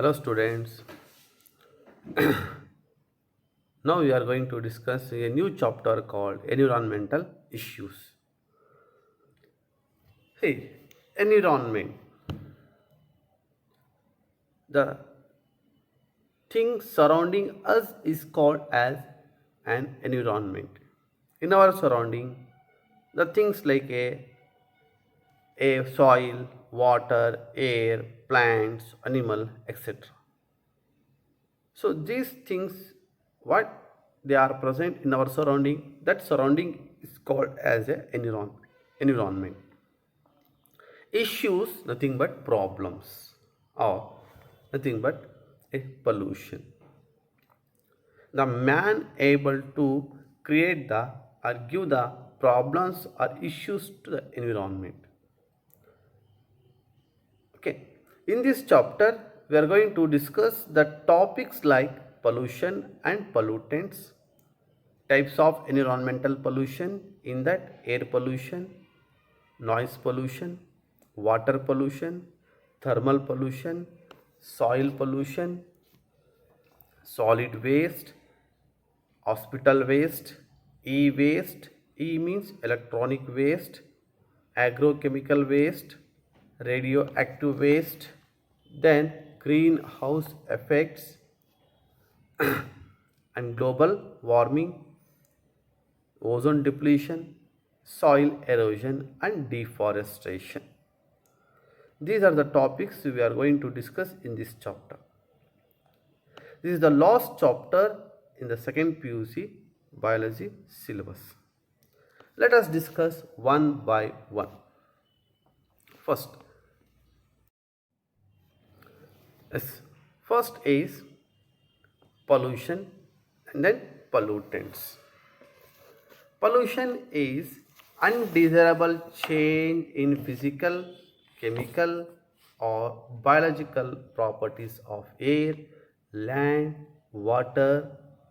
Hello students. Now we are going to discuss a new chapter called environmental issues. See, environment, the thing surrounding us is called as an environment. In our surrounding, the things like a soil, water, air, plants, animal, etc. So these things, what they are present in our surrounding, that surrounding is called as a environment. Issues, nothing but problems or nothing but a pollution. The man able to create the or give the problems or issues to the environment. Okay. In this chapter, we are going to discuss the topics like pollution and pollutants, types of environmental pollution, in that air pollution, noise pollution, water pollution, thermal pollution, soil pollution, solid waste, hospital waste, e-waste, e means electronic waste, agrochemical waste, radioactive waste, then greenhouse effects and global warming, ozone depletion, soil erosion and deforestation. These are the topics we are going to discuss in this chapter. This is the last chapter in the second PUC biology syllabus. Let us discuss one by one. First, first is pollution and then pollutants. Pollution is undesirable change in physical, chemical or biological properties of air, land, water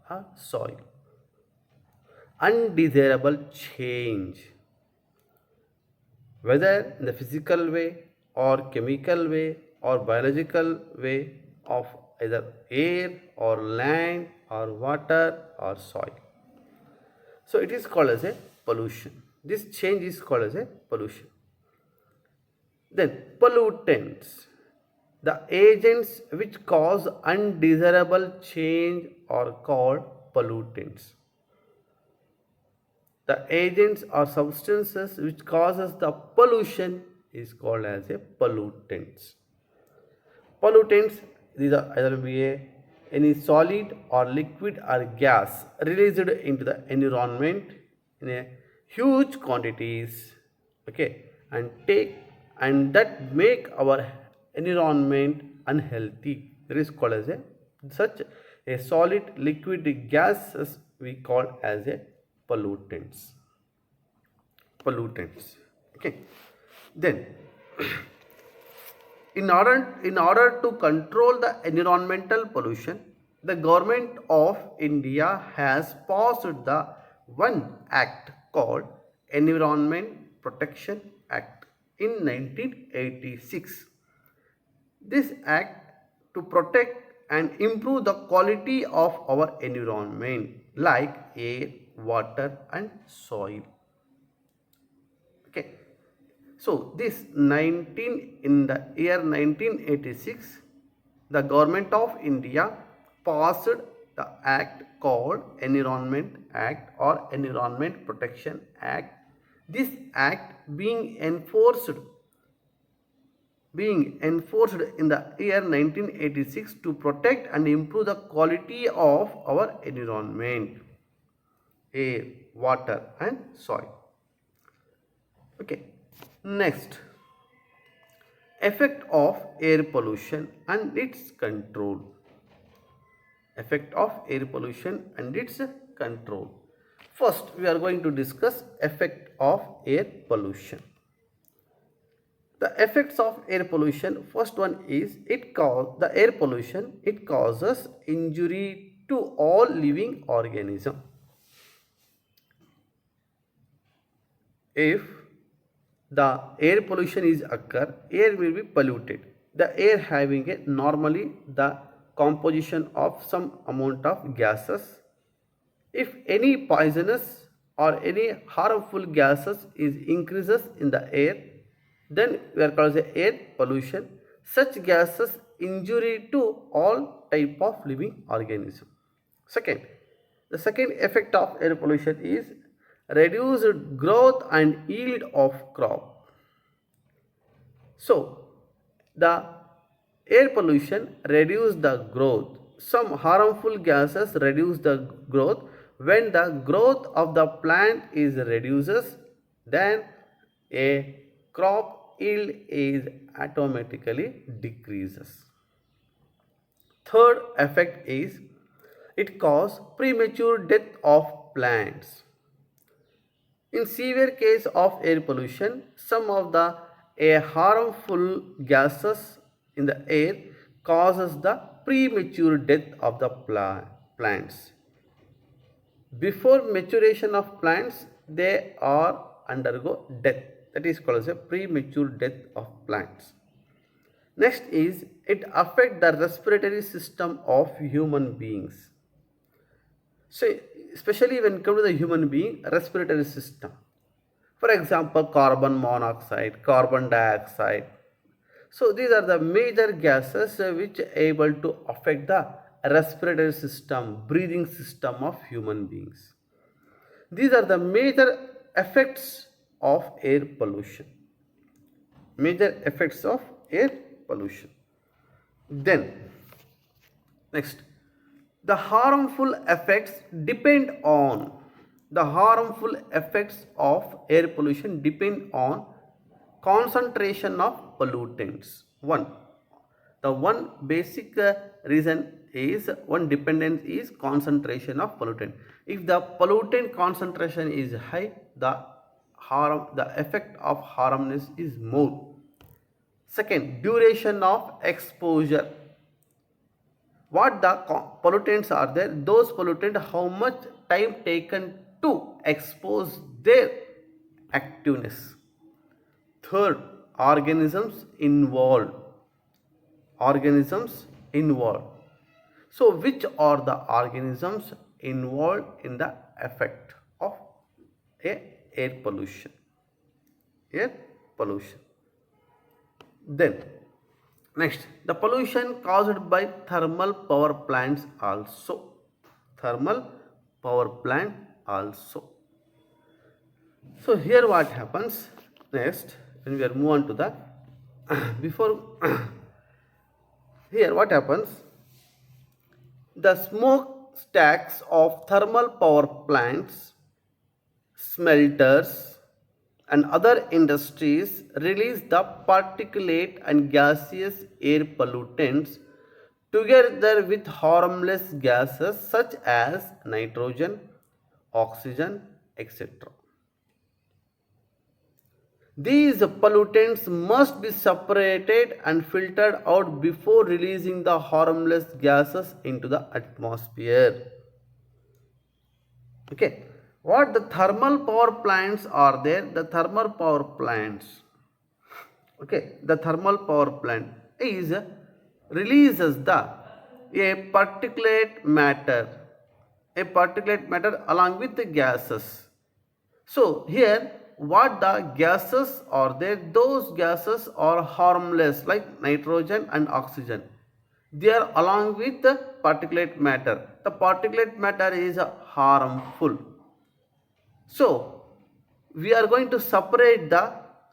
or soil. Undesirable change, whether in the physical way or chemical way or biological way of either air or land or water or soil. So it is called as a pollution. This change is called as a pollution. Then pollutants, the agents which cause undesirable change are called pollutants. The agents or substances which causes the pollution is called as a pollutants. Pollutants, these are either be any solid or liquid or gas released into the environment in a huge quantities, okay, and that make our environment unhealthy. That is called as a such a solid liquid gases we call as a pollutants. Okay. Then in order to control the environmental pollution, the government of India has passed the one act called Environment Protection Act in 1986. This act to protect and improve the quality of our environment like air, water and soil. Okay. So this 19 in the year 1986, the government of India passed the act called Environment Act or Environment Protection Act. This act being enforced in the year 1986 to protect and improve the quality of our environment, air, water and soil. Okay. Next, effect of air pollution and its control. Effect of air pollution and its control. First, we are going to discuss effect of air pollution. The effects of air pollution, first one is the air pollution, it causes injury to all living organism. If the air pollution is occur, air will be polluted. the air having a normally the composition of some amount of gases. If any poisonous or any harmful gases is increases in the air, then we are called as air pollution. Such gases injury to all type of living organism. Second, the second effect of air pollution is reduced growth and yield of crop. So, the air pollution reduce the growth. Some harmful gases reduce the growth. When the growth of the plant is reduces, then a crop yield is automatically decreases. Third effect is it causes premature death of plants. In severe case of air pollution, some of the harmful gases in the air causes the premature death of the plants. Before maturation of plants, they are undergo death. That is called as a premature death of plants. Next is it affects the respiratory system of human beings. So, especially when it comes to the human being respiratory system. For example, carbon monoxide, carbon dioxide. So, these are the major gases which are able to affect the respiratory system, breathing system of human beings. These are the major effects of air pollution. Major effects of air pollution. Then, next, the harmful effects depend on the harmful effects of air pollution depend on concentration of pollutants. The one basic reason is one dependence is concentration of pollutant. If the pollutant concentration is high, the effect of harmness is more. Second, duration of exposure. What the pollutants are there, those pollutants, how much time taken to expose their activeness. Third, organisms involved. So, which are the organisms involved in the effect of air pollution? Then, next, the pollution caused by thermal power plants also. So, here what happens next when we are move on to the before here what happens, the smoke stacks of thermal power plants, smelters and other industries release the particulate and gaseous air pollutants together with harmless gases such as nitrogen, oxygen, etc. These pollutants must be separated and filtered out before releasing the harmless gases into the atmosphere. Okay, what the thermal power plants are there? The thermal power plants. Okay, the thermal power plant is releases a particulate matter along with the gases. So here what the gases are there, those gases are harmless like nitrogen and oxygen. They are along with the particulate matter. The particulate matter is harmful. So we are going to separate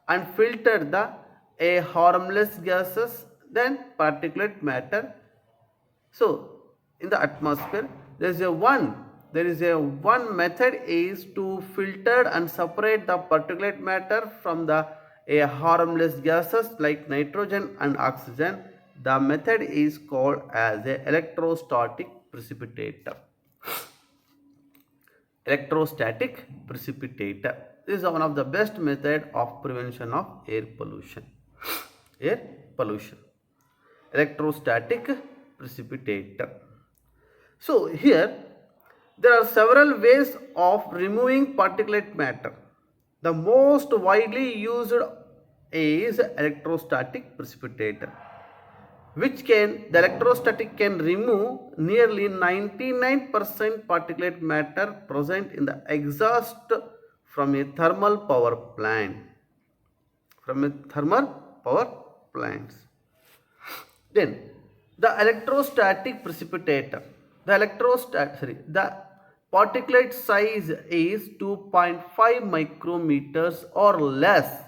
and filter the harmless gases, then particulate matter. So in the atmosphere there is a one method is to filter and separate the particulate matter from the harmless gases like nitrogen and oxygen. The method is called as a electrostatic precipitator. Electrostatic precipitator. This is one of the best method of prevention of air pollution. Electrostatic precipitator. So here there are several ways of removing particulate matter. The most widely used is electrostatic precipitator. the electrostatic can remove nearly 99% particulate matter present in the exhaust from a thermal power plant. Then the electrostatic precipitator. The particulate size is 2.5 micrometers or less.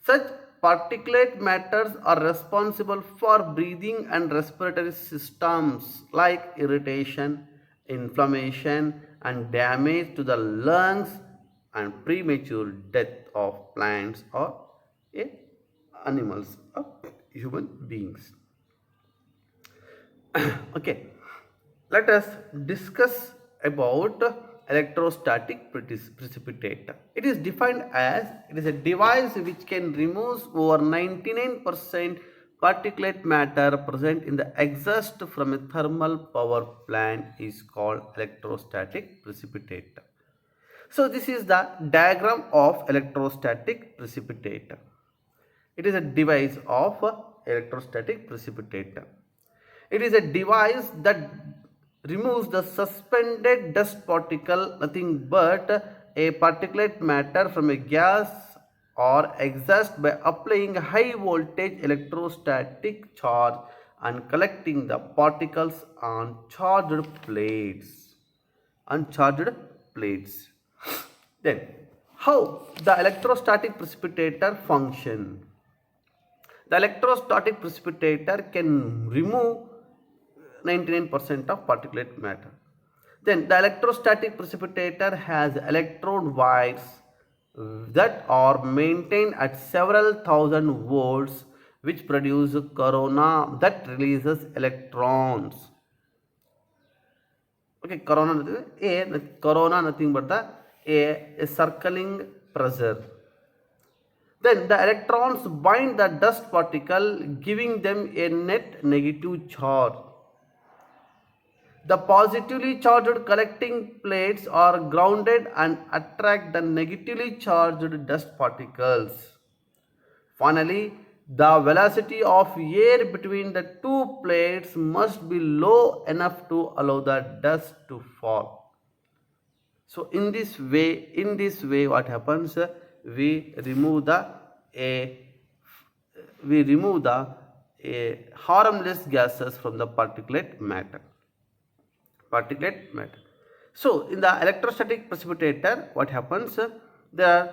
Such particulate matters are responsible for breathing and respiratory systems like irritation, inflammation, and damage to the lungs and premature death of plants or animals or human beings. Okay, let us discuss about electrostatic precipitator. It is defined as it is a device which can remove over 99% particulate matter present in the exhaust from a thermal power plant is called electrostatic precipitator. So this is the diagram of electrostatic precipitator. It is a device of electrostatic precipitator. It is a device that removes the suspended dust particle, nothing but a particulate matter from a gas or exhaust by applying high voltage electrostatic charge and collecting the particles on charged plates. Then, how the electrostatic precipitator function? The electrostatic precipitator can remove 99% of particulate matter. Then the electrostatic precipitator has electrode wires that are maintained at several thousand volts which produce corona that releases electrons. Okay, corona nothing but a circling pressure. Then the electrons bind the dust particle, giving them a net negative charge. The positively charged collecting plates are grounded and attract the negatively charged dust particles. Finally, the velocity of air between the two plates must be low enough to allow the dust to fall. So in this way what happens? We remove the harmless gases from the particulate matter. So in the electrostatic precipitator, what happens? The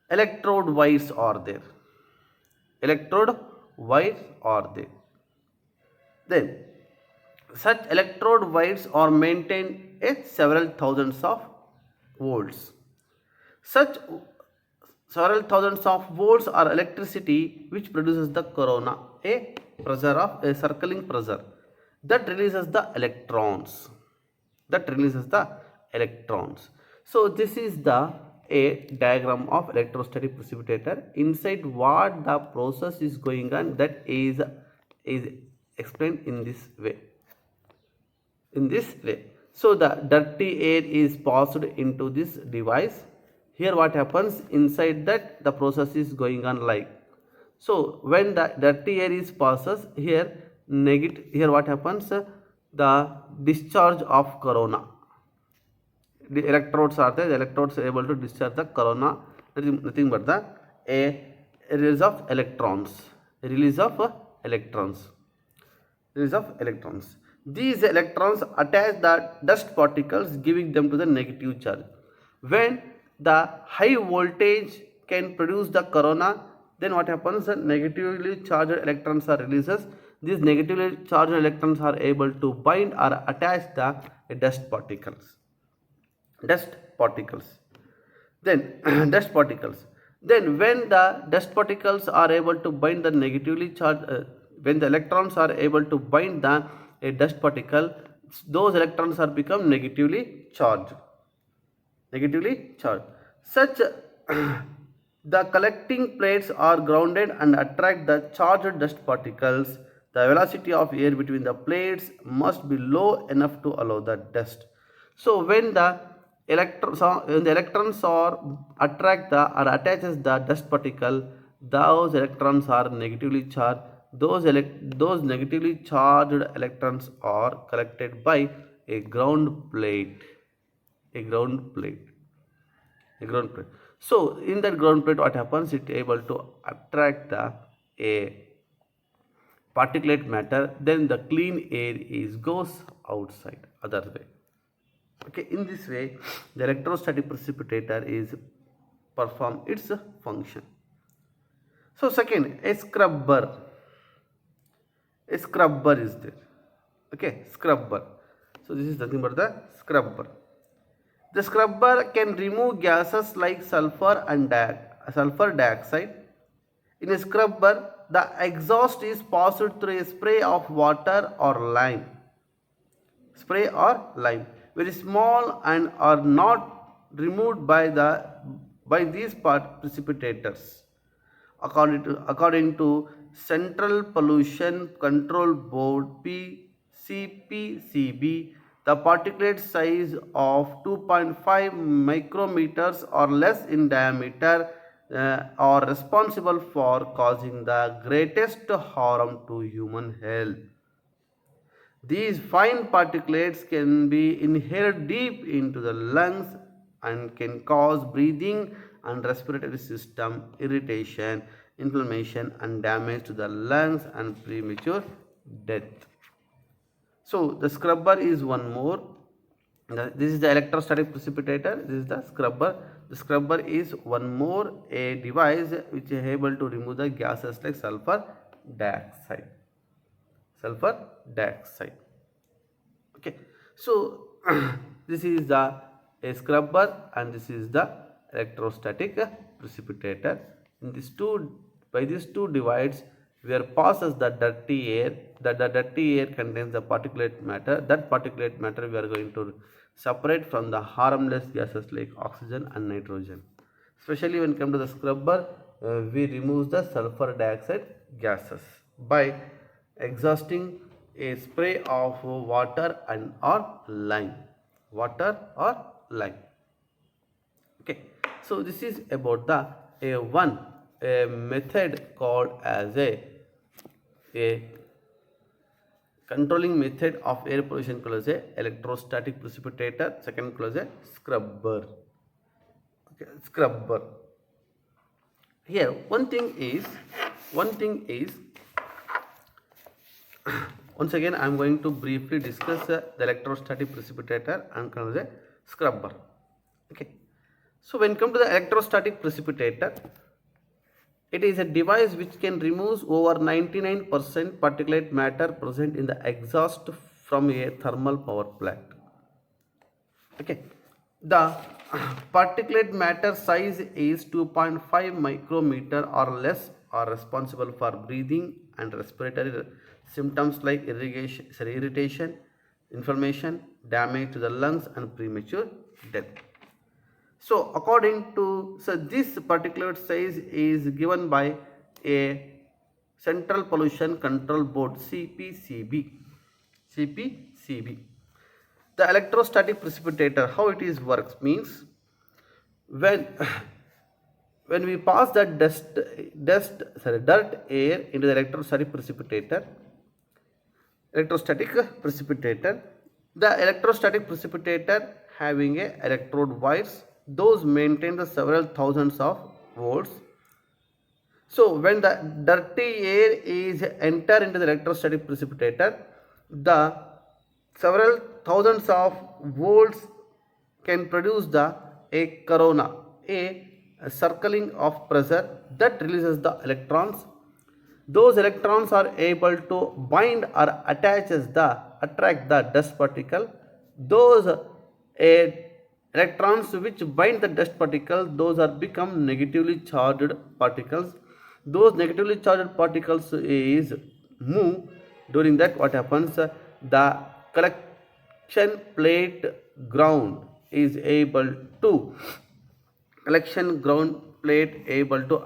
electrode wires are there. Then such electrode wires are maintained at several thousands of volts. Such several thousands of volts are electricity which produces the corona, a circling pressure that releases the electrons. So this is a diagram of electrostatic precipitator. Inside what the process is going on, that is explained in this way. So the dirty air is passed into this device. Here what happens? Inside that the process is going on like. So when the dirty air is passes, here what happens? The discharge of corona. The electrodes are there. The electrodes are able to discharge the corona. Nothing but a release of electrons. These electrons attach the dust particles, giving them to the negative charge. When the high voltage can produce the corona, then what happens? Negatively charged electrons are releases. These negatively charged electrons are able to bind or attach the dust particles. Then when the dust particles are able to bind the negatively charged, when the electrons are able to bind the dust particle, those electrons are become negatively charged. Such the collecting plates are grounded and attract the charged dust particles. The velocity of air between the plates must be low enough to allow the dust. So when the electrons are attract or attaches the dust particle, those electrons are negatively charged. those negatively charged electrons are collected by a ground plate, a ground plate, a ground plate. So in that ground plate, what happens? It able to attract the a particulate matter. Then the clean air is goes outside other way. Okay, in this way, the electrostatic precipitator is perform its function. So second, a scrubber is there. Okay, scrubber. So this is nothing but the scrubber. The scrubber can remove gases like sulfur dioxide. In a scrubber, the exhaust is passed through a spray of water or lime. Spray or lime, very small and are not removed by these precipitators. According to Central Pollution Control Board CPCB, the particulate size of 2.5 micrometers or less in diameter are responsible for causing the greatest harm to human health. These fine particulates can be inhaled deep into the lungs and can cause breathing and respiratory system irritation, inflammation, and damage to the lungs and premature death. So, the scrubber is one more. This is the electrostatic precipitator. This is the scrubber. The scrubber is one more a device which is able to remove the gases like sulfur dioxide. Sulfur dioxide. Okay, so this is the a scrubber and this is the electrostatic precipitator. In these two, by these two divides, where passes the dirty air, that the dirty air contains the particulate matter. That particulate matter we are going to separate from the harmless gases like oxygen and nitrogen. Especially when come to the scrubber, we remove the sulfur dioxide gases by exhausting a spray of water and or lime. Water or lime. Okay, so this is about the a method called as a controlling method of air pollution called as a electrostatic precipitator. Second called as a scrubber. Okay, scrubber. Here one thing is once again I am going to briefly discuss the electrostatic precipitator and called as a scrubber. Okay, so when come to the electrostatic precipitator, it is a device which can remove over 99% particulate matter present in the exhaust from a thermal power plant. Okay, the particulate matter size is 2.5 micrometer or less are responsible for breathing and respiratory symptoms like irritation, inflammation, damage to the lungs and premature death. So according to this particular size is given by a Central Pollution Control Board CPCB. The electrostatic precipitator, how it is works means when when we pass the dirt air into the electrostatic precipitator, the electrostatic precipitator having a electrode wires, those maintain the several thousands of volts. So when the dirty air is enter into the electrostatic precipitator, the several thousands of volts can produce a corona, a circling of pressure that releases the electrons. Those electrons are able to bind or attract the dust particle. Those electrons which bind the dust particle, those are become negatively charged particles. Those negatively charged particles is move. During that, what happens? The collection plate ground is able to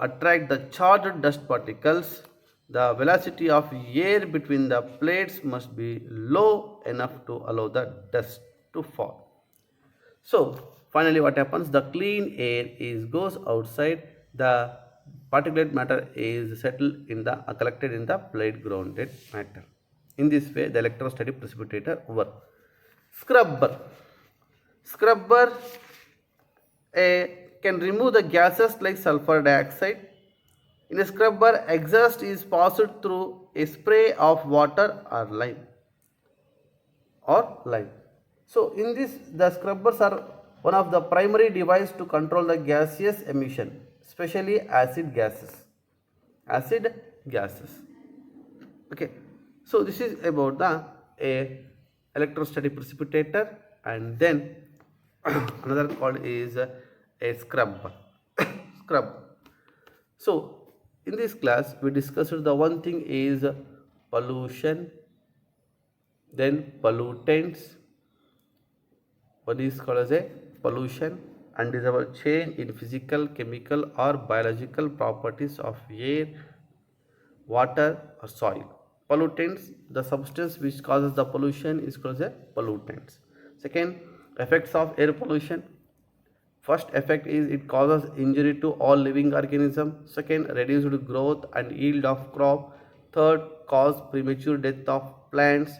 attract the charged dust particles. The velocity of air between the plates must be low enough to allow the dust to fall. So finally what happens? The clean air is goes outside. The particulate matter is settled in the collected in the plate grounded matter. In this way, the electrostatic precipitator work. Scrubber. Scrubber can remove the gases like sulfur dioxide. In a scrubber, exhaust is passed through a spray of water or lime. So in this, the scrubbers are one of the primary device to control the gaseous emission, especially acid gases. Acid gases. Okay. So this is about the electrostatic precipitator, and then another called is a scrubber. Scrub. So in this class we discussed the one thing is pollution, then pollutants. One is called as a pollution, and is our change in physical, chemical or biological properties of air, water or soil. Pollutants, the substance which causes the pollution is called as pollutants. Second, effects of air pollution. First effect is it causes injury to all living organisms. Second, reduced growth and yield of crop. Third, cause premature death of plants.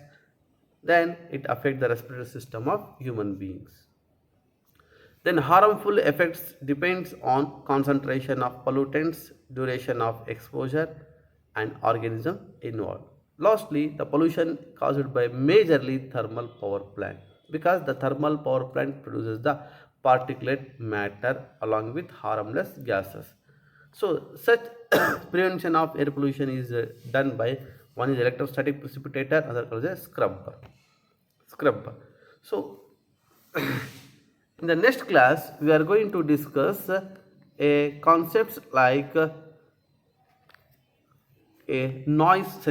Then it affects the respiratory system of human beings. Then harmful effects depends on concentration of pollutants, duration of exposure and organism involved. Lastly, the pollution caused by majorly thermal power plant, because the thermal power plant produces the particulate matter along with harmless gases. So such prevention of air pollution is done by one is electrostatic precipitator, other called as scrubber. So in the next class we are going to discuss a concepts like a noise.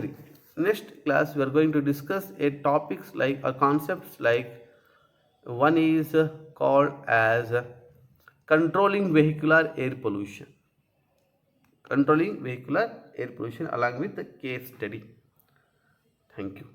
Next class we are going to discuss a topics like concepts like one is called as controlling vehicular air pollution. Controlling vehicular air pollution along with the case study. Thank you.